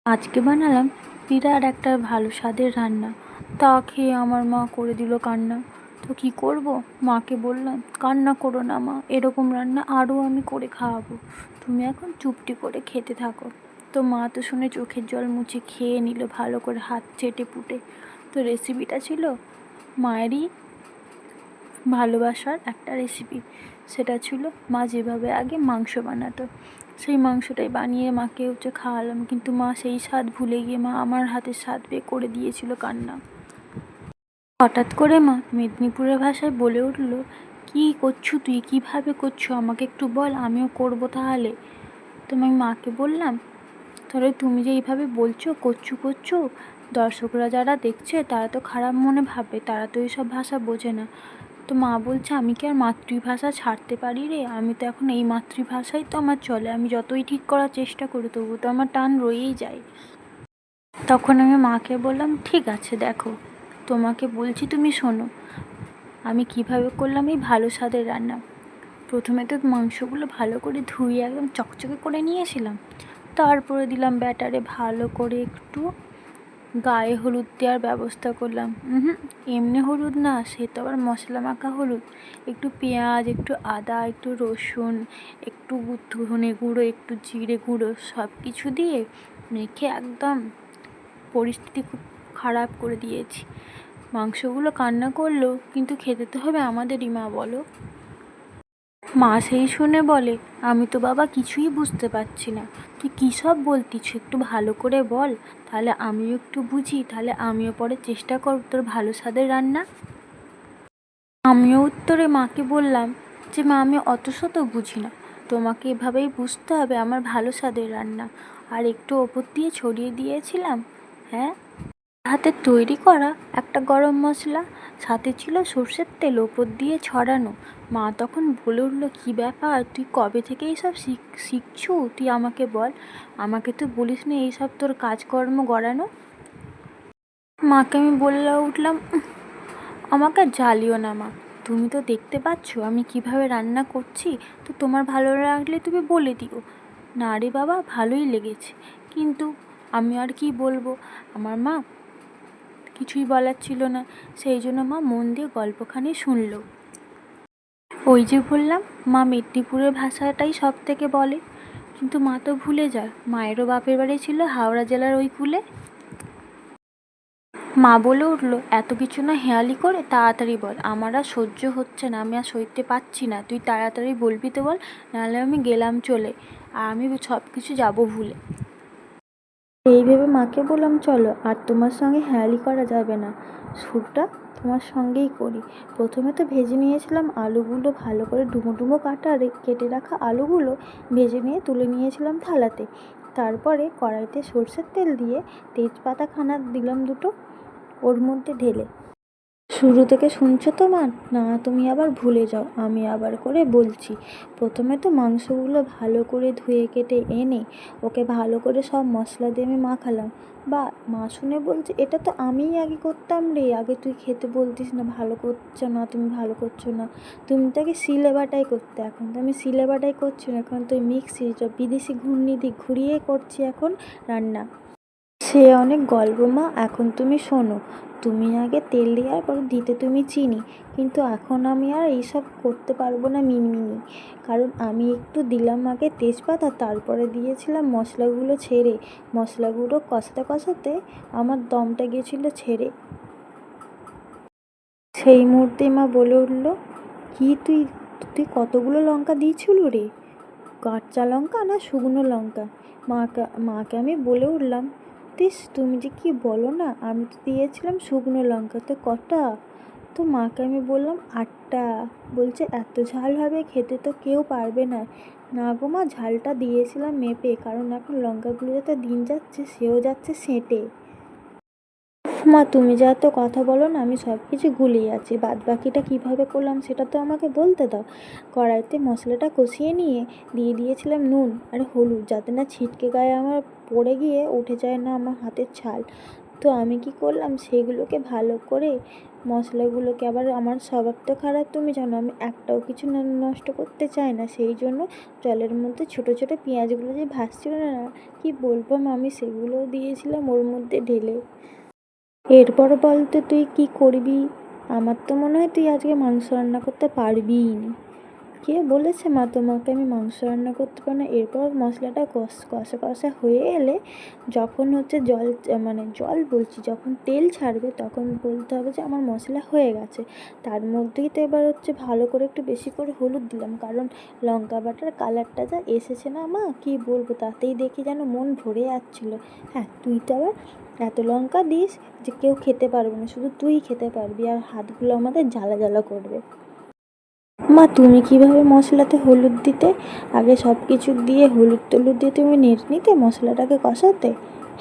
আজকে বানালাম বিরাট একটা ভালো স্বাদের রান্না। তা খেয়ে আমার মা করে দিল কান্না। তো কি করব, মাকে বললাম কান্না করো না মা, এরকম রান্না আরও আমি করে খাওয়াবো, তুমি এখন চুপটি করে খেতে থাকো। তো মা তো শুনে চোখের জল মুছে খেয়ে নিল ভালো করে হাত চেটে পুটে। তো রেসিপিটা ছিল মায়েরই ভালোবাসার একটা রেসিপি। সেটা ছিল মা যেভাবে আগে মাংস বানাতো, সেই মাংসটাই বানিয়ে মাকে খাওয়ালাম। কিন্তু মা সেই স্বাদ ভুলে গিয়ে মা আমার হাতের স্বাদ পেয়ে করে দিয়েছিল কান্না। হঠাৎ করে মা মেদিনীপুরের ভাষায় বলে উঠল, কী করছো তুই, কীভাবে করছো, আমাকে একটু বল, আমিও করবো তাহলে। তো আমি মাকে বললাম, তাহলে তুমি যে এইভাবে বলছো করছো, দর্শকরা যারা দেখছে তারা তো খারাপ মনে ভাববে, তারা তো এইসব ভাষা বোঝে না। তো মা বলছে, আমি কি আর মাতৃভাষা ছাড়তে পারি রে, আমি তো এখন এই মাতৃভাষাই তো আমার চলে, আমি যতই ঠিক করার চেষ্টা করি তবু তো আমার টান রয়েই যায়। তখন আমি মাকে বললাম, ঠিক আছে দেখো, তোমাকে বলছি তুমি শোনো, আমি কিভাবে করলাম এই ভালো স্বাদের রান্না। প্রথমে তো মাংসগুলো ভালো করে ধুয়ে একদম চকচকে করে নিয়েছিলাম। তারপরে দিলাম ব্যাটারে ভালো করে একটু গায়ে হলুদ দেওয়ার ব্যবস্থা করলাম। এমনি হলুদ না, সে তো আবার মশলা মাখা হলুদ। একটু পেঁয়াজ, একটু আদা, একটু রসুন, একটু ধনে গুঁড়ো, একটু জিরে গুঁড়ো, সব কিছু দিয়ে মেখে একদম পরিস্থিতি খুব খারাপ করে দিয়েছি। মাংসগুলো কান্না করলো, কিন্তু খেতে তো হবে আমাদেরই মা বলো। মা সেই শুনে বলে, আমি তো বাবা কিছুই বুঝতে পারছি না, তুই কী সব বলতিস, একটু ভালো করে বল, তাহলে আমিও একটু বুঝি, তাহলে আমিও পরে চেষ্টা করব তোর ভালো স্বাদের রান্না। আমিও উত্তরে মাকে বললাম যে মা, আমি অত শত বুঝি না, তোমাকে এভাবেই বুঝতে হবে আমার ভালো স্বাদের রান্না। আর একটু ওপর দিয়ে ছড়িয়ে দিয়েছিলাম, হ্যাঁ, হাতের তৈরি করা একটা গরম মশলা, সাথে ছিল সর্ষের তেল ওপর দিয়ে ছড়ানো। মা তখন বলে উঠলো, কী ব্যাপার, তুই কবে থেকে এইসব শিখছু, তুই আমাকে বল, আমাকে তো বলিস না এইসব তোর কাজকর্ম গড়ানো। মাকে আমি বলে উঠলাম, আমাকে জ্বালিও না মা, তুমি তো দেখতে পাচ্ছ আমি কিভাবে রান্না করছি, তো তোমার ভালো লাগলে তুমি বলে দিও। না রে বাবা, ভালোই লেগেছে, কিন্তু আমি আর কি বলবো, আমার মা কিছুই বলার ছিল না, সেই জন্য মা মন দিয়ে গল্পখানি শুনল। ওই যে বললাম, মা মেদিনীপুরের ভাষাটাই সব থেকে বলে, কিন্তু মা তো ভুলে যায় মায়েরও বাপের বাড়ি ছিল হাওড়া জেলার ওই কূলে। মা বলে উঠলো, এত কিছু না হেয়ালি করে তাড়াতাড়ি বল, আমার আর সহ্য হচ্ছে না, আমি আর সইতে পারছি না, তুই তাড়াতাড়ি বলবি তো বল, নাহলে আমি গেলাম চলে, আর আমি সব কিছু যাবো ভুলে। এই ভেবে মাকে বললাম, চলো আর তোমার সঙ্গে হেয়ালি করা যাবে না, শুটটা তোমার সঙ্গেই করি। প্রথমে তো ভেজে নিয়েছিলাম আলুগুলো, ভালো করে ডুমো ডুমো কেটে রাখা আলুগুলো ভেজে নিয়ে তুলে নিয়েছিলাম থালাতে। তারপরে কড়াইতে সর্ষের তেল দিয়ে তেজপাতা খানা দিলাম দুটো ওর মধ্যে ঢেলে। শুরু থেকে শুনছো তো মা, না তুমি আবার ভুলে যাও, আমি আবার করে বলছি। প্রথমে তো মাংসগুলো ভালো করে ধুয়ে কেটে এনে ওকে ভালো করে সব মশলা দিয়ে আমি মাখালাম। বা মা শুনে বলছে, এটা তো আমিই আগে করতাম রে, আগে তুই খেতে বলতিস না ভালো করছো না, তুমি ভালো করছো না, তুমি তো আগে শিলে বাটাই করতে, এখন তো আমি শিলে বাটাই করছি না, এখন তো মিক্সি বিদেশি ঘূর্ণি দিয়ে ঘুরিয়ে করছি এখন রান্না। সে অনেক গল্প মা, এখন তুমি শোনো, তুমি আগে তেল দেওয়ার পর দিতে তুমি চিনি, কিন্তু এখন আমি আর এইসব করতে পারবো না মিনমিনি, কারণ আমি একটু দিলাম আগে তেজপাতা, তারপরে দিয়েছিলাম মশলাগুলো ছেড়ে, মশলাগুলো কষাতে কষাতে আমার দমটা গিয়েছিলো ছেড়ে। সেই মুহূর্তে মা বলে উঠলো, কি তুই তুই কতগুলো লঙ্কা দিয়েছিল রে, কাঁচা লঙ্কা না শুকনো লঙ্কা? মাকে আমি বলে উঠলাম, তিস তুমি যে কি বলো না, আমি তো দিয়েছিলাম শুকনো লঙ্কা, তো কটা? তো মাকে আমি বললাম 8টা। বলছে এত ঝাল হবে, খেতে তো কেউ পারবে না। না গো মা, ঝালটা দিয়েছিলাম মেপে, কারণ এখন লঙ্কাগুলো যাতে দিন যাচ্ছে সেও যাচ্ছে সেঁটে। মা তুমি যা এত কথা বলো না, আমি সব কিছু গুলিয়ে যাচ্ছি, বাদ বাকিটা কীভাবে করলাম সেটা তো আমাকে বলতে দাও। কড়াইতে মশলাটা কষিয়ে নিয়ে দিয়ে দিয়েছিলাম নুন আর হলুদ, যাতে না ছিটকে গায়ে আমার পড়ে গিয়ে উঠে যায় না আমার হাতের ছাল। তো আমি কি করলাম, সেইগুলোকে ভালো করে মশলাগুলোকে, আবার আমার স্বভাব তো খারাপ তুমি জানো, আমি একটাও কিছু নষ্ট করতে চাই না, সেই জন্য জলের মধ্যে ছোটো ছোটো পেঁয়াজগুলো যে ভাসছিল না, কি বলবো মা, আমি সেগুলোও দিয়েছিলাম ওর মধ্যে ঢেলে। এরপর বল তো তুই কী করবি? আমার তো মনে হয় তুই আজকে মাংস রান্না করতে পারবিই না। কে বলেছে মা তোমাকে আমি মাংস রান্না করতে পারি না? এরপর মশলাটা কষা কষা হয়ে এলে, যখন হচ্ছে জল, মানে জল বলছি, যখন তেল ছাড়বে তখন বলতে হবে যে আমার মশলা হয়ে গেছে। তার মধ্যেই তো এবার হচ্ছে ভালো করে একটু বেশি করে হলুদ দিলাম, কারণ লঙ্কা বাটার কালারটা যা এসেছে না মা, কী বলবো, তাতেই দেখি যেন মন ভরে যাচ্ছিলো। হ্যাঁ, তুই তো আবার এত লঙ্কা দিস যে কেউ খেতে পারবে না, শুধু তুই খেতে পারবি, আর হাতগুলো আমাদের জ্বালা জ্বালা করবে। মা তুমি কীভাবে মশলাতে হলুদ দিতে? আগে সব কিছু দিয়ে হলুদ টলুদ দিয়ে তুমি নেড়ে নিতে, মশলাটাকে কষাতে?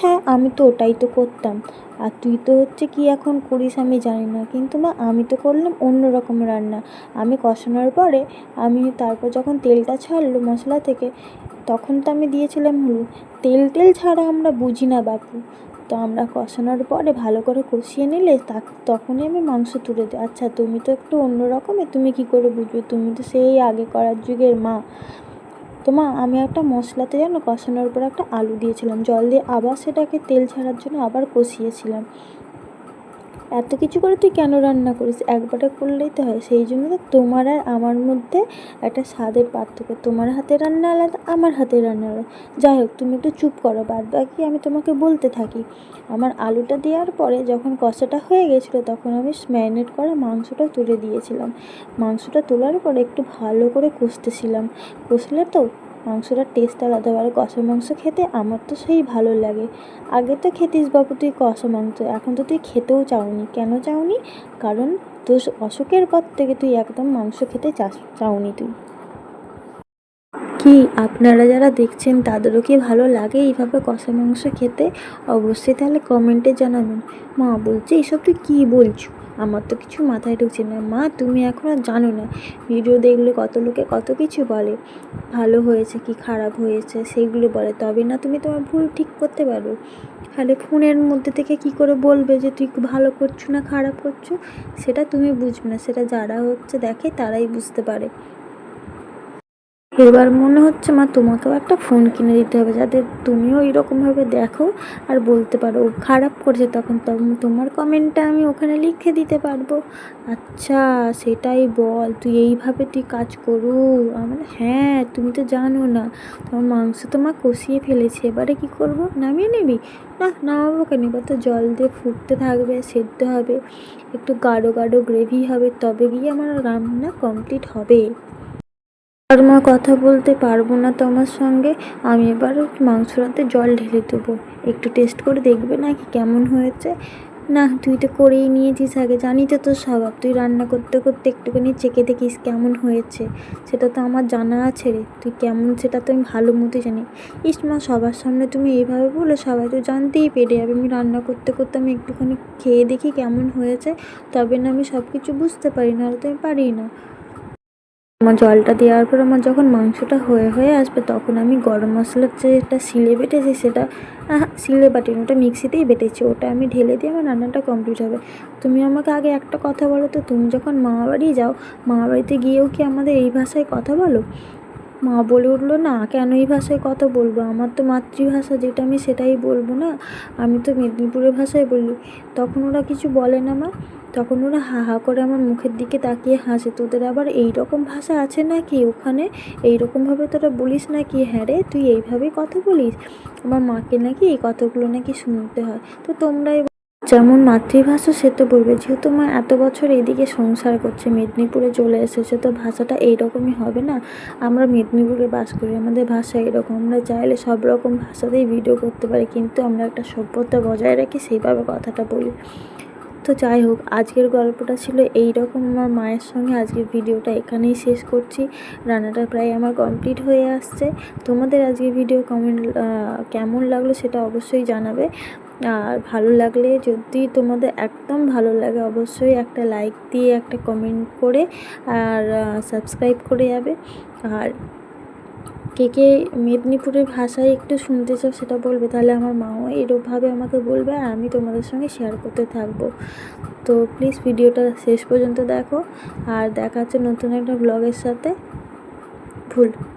হ্যাঁ, আমি তো ওটাই তো করতাম। আর তুই তো হচ্ছে কি এখন করিস আমি জানি না, কিন্তু মা আমি তো করলাম অন্য রকম রান্না। আমি কষানোর পরে, আমি তারপর যখন তেলটা ছাড়লো মশলা থেকে, তখন তো আমি দিয়েছিলাম হলুদ। তেল ছাড়া আমরা বুঝি না বাপু। তো আমরা কষানোর পরে ভালো করে কষিয়ে নিলে তখনই আমি মাংস তুলে দিই। আচ্ছা, তুমি তো একটু অন্য রকমের, তুমি কী করে বুঝবে? তুমি তো সেই আগে করার যুগের মা। তো মা, আমি একটা মশলাতে যেন কষানোর পর একটা আলু দিয়েছিলাম, জল দিয়ে আবার সেটাকে তেল ছাড়ার জন্য আবার কষিয়েছিলাম। এত কিছু করে তুই কেন রান্না করিস? একবারে করলেই তো হয়। সেই জন্য তো তোমার আর আমার মধ্যে একটা স্বাদের পার্থক্য। তোমার হাতের রান্না আলাদা, আমার হাতের রান্না আলাদা। যাই হোক, তুমি একটু চুপ করো, বাদ বাকি আমি তোমাকে বলতে থাকি। আমার আলুটা দেওয়ার পরে যখন কষাটা হয়ে গেছিলো, তখন আমি ম্যারিনেট করা মাংসটা তুলে দিয়েছিলাম। মাংসটা তোলার পরে একটু ভালো করে কষতেছিলাম। কষলে তো মাংসটার টেস্ট আলাদা। আর কষা মাংস খেতে আমার তো সেই ভালো লাগে। আগে তো খেতিস বাবু তুই কষা মাংস, এখন তো তুই খেতেও চাওনি। কেন চাওনি? কারণ তোর অসুখের পর থেকে তুই একদম মাংস খেতে চাওনি তুই। কি আপনারা যারা দেখছেন তাদেরও কি ভালো লাগে এইভাবে কষা মাংস খেতে? অবশ্যই তাহলে কমেন্টে জানাবেন। মা বলছে এসব তুই কী বলছো? আমার তো কিছু মাথায় ঢুকছে না। মা তুমি এখন আর জানো না, ভিডিও দেখলে কত লোকে কত কিছু বলে, ভালো হয়েছে কি খারাপ হয়েছে সেইগুলো বলে, তবে না তুমি তোমার ভুল ঠিক করতে পারো। তাহলে ফোনের মধ্যে থেকে কি করে বলবে যে তুই ভালো করছো না খারাপ করছো? সেটা তুমি বুঝবে না, সেটা যারা হচ্ছে দেখে তারাই বুঝতে পারে। এবার মনে হচ্ছে মা তোমাকেও একটা ফোন কিনে দিতে হবে, যাতে তুমিও এরকমভাবে দেখো আর বলতে পারো ও খারাপ করছে, তখন তোমার কমেন্টটা আমি ওখানে লিখে দিতে পারবো। আচ্ছা সেটাই বল, তুই এইভাবে তুই কাজ করু? আমার হ্যাঁ, তুমি তো জানো না, তোমার মাংস তো মা কষিয়ে ফেলেছে, এবারে কি করব? নামিয়ে নিবি? না, নামাবো কেন, এবার তো জল দিয়ে ফুটতে থাকবে, সেদ্ধ হবে, একটু গাঢ় গাঢ় গ্রেভি হবে, তবে গিয়ে আমার রান্না কমপ্লিট হবে। আর মা কথা বলতে পারবো না তোমার সঙ্গে, আমি এবার মাংস রাঁধতে জল ঢেলে দেবো, একটু টেস্ট করে দেখবে নাকি কেমন হয়েছে। না, তুই তো করেই নিয়েছিস আগে, জানি তো তোর স্বভাব, তুই রান্না করতে করতে একটুখানি চেখে দেখিস কেমন হয়েছে, সেটা তো আমার জানা আছে রে, তুই কেমন সেটা তো আমি ভালো মতোই জানি। ইস মা, সবার সামনে তুমি এইভাবে বলে সবাই তো জানতেই পেরে যাবে, আমি রান্না করতে করতে আমি একটুখানি খেয়ে দেখি কেমন হয়েছে, তবে না আমি সব কিছু বুঝতে পারি, নাহলে তো আমি পারি না। আমার জলটা দেওয়ার পর আমার যখন মাংসটা হয়ে আসবে, তখন আমি গরম মশলার যেটা শিলে বেটেছি সেটা, শিলে বাটিনি, ওটা মিক্সিতেই বেটেছি, ওটা আমি ঢেলে দিয়ে আমার রান্নাটা কমপ্লিট হবে। তুমি আমাকে আগে একটা কথা বলো তো, তুমি যখন মামাবাড়ি যাও, মামাবাড়িতে গিয়েও কি আমাদের এই ভাষায় কথা বলো? মা বলে উঠলো, না কেন এই ভাষায় কথা বলবো, আমার তো মাতৃভাষা যেটা আমি সেটাই বলবো না, আমি তো মেদিনীপুরের ভাষায় বলি। তখন ওরা কিছু বলে না মা, তখন ওরা হা হা করে আমার মুখের দিকে তাকিয়ে হাসে। তোদের আবার এই রকম ভাষা আছে নাকি ওখানে? এই রকমভাবে তোরা বলিস নাকি? হ্যাঁ রে, তুই এইভাবেই কথা বলিস? আমার মাকে নাকি এই কথাগুলো নাকি শুনতে হয়। তো তোমরাই যেমন মাতৃভাষা সে তো বলবে, যেহেতু মা এত বছর এদিকে সংসার করছে, মেদিনীপুরে চলে এসেছে, তো ভাষাটা এইরকমই হবে না? আমরা মেদিনীপুরে বাস করি, আমাদের ভাষা এরকম, আমরা চাইলে সব রকম ভাষাতেই ভিডিও করতে পারি, কিন্তু আমরা একটা সভ্যতা বজায় রেখে সেইভাবে কথাটা বলি। তো যাই হোক, আজকের গল্পটা ছিল এই রকম। আমার মায়ের সঙ্গে আজকের ভিডিওটা এখানেই শেষ করছি। রান্নাটা প্রায় আমার কমপ্লিট হয়ে আসছে। তোমাদের আজকের ভিডিও কেমন লাগলো সেটা অবশ্যই জানাবে। আর ভালো লাগলে, যদি তোমাদের একদম ভালো লাগে, অবশ্যই একটা লাইক দিয়ে একটা কমেন্ট করে আর সাবস্ক্রাইব করে যাবে। আর কে কে মেদিনীপুরের ভাষায় একটু শুনতে চাও সেটা বলবে, তাহলে আমার মাও এরকমভাবে আমাকে বলবে আর আমি তোমাদের সঙ্গে শেয়ার করতে থাকবো। তো প্লিজ ভিডিওটা শেষ পর্যন্ত দেখো, আর দেখা হচ্ছে নতুন একটা ব্লগের সাথে,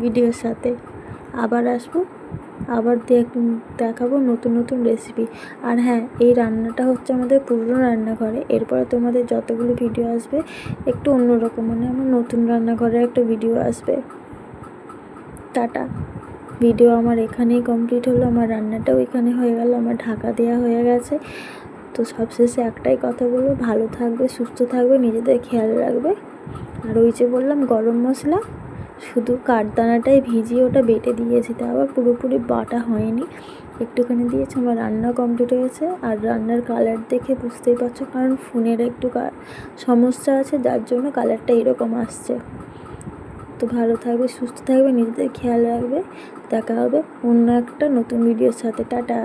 ভিডিওর সাথে আবার আসবো, আবার দেখাবো নতুন নতুন রেসিপি। আর হ্যাঁ, এই রান্নাটা হচ্ছে আমাদের পুরনো রান্নাঘরে, এরপরে তোমাদের যতগুলো ভিডিও আসবে একটু অন্যরকম, মানে আমার নতুন রান্নাঘরে একটা ভিডিও আসবে। টাটা। ভিডিও আমার এখানেই কমপ্লিট হলো, আমার রান্নাটাও এখানে হয়ে গেল, আমার ঢাকা দেওয়া হয়ে গেছে। তো সবশেষে একটাই কথা বলবো, ভালো থাকবে, সুস্থ থাকবে, নিজেদের খেয়াল রাখবে। আর ওই যে বললাম গরম মশলা, শুধু কাঠদানাটাই ভিজিয়ে ওটা বেটে দিয়েছি, তা আবার পুরোপুরি বাটা হয়নি, একটুখানি দিয়েছি। আমার রান্না কমপ্লিট হয়েছে, আর রান্নার কালার দেখে বুঝতেই পারছো, কারণ ফোনের একটু সমস্যা আছে, যার জন্য কালারটা এরকম আসছে। তো ভালো থাকবে, সুস্থ থাকবে, নিজেদের খেয়াল রাখবে। দেখা হবে অন্য একটা নতুন ভিডিওর সাথে। টাটা।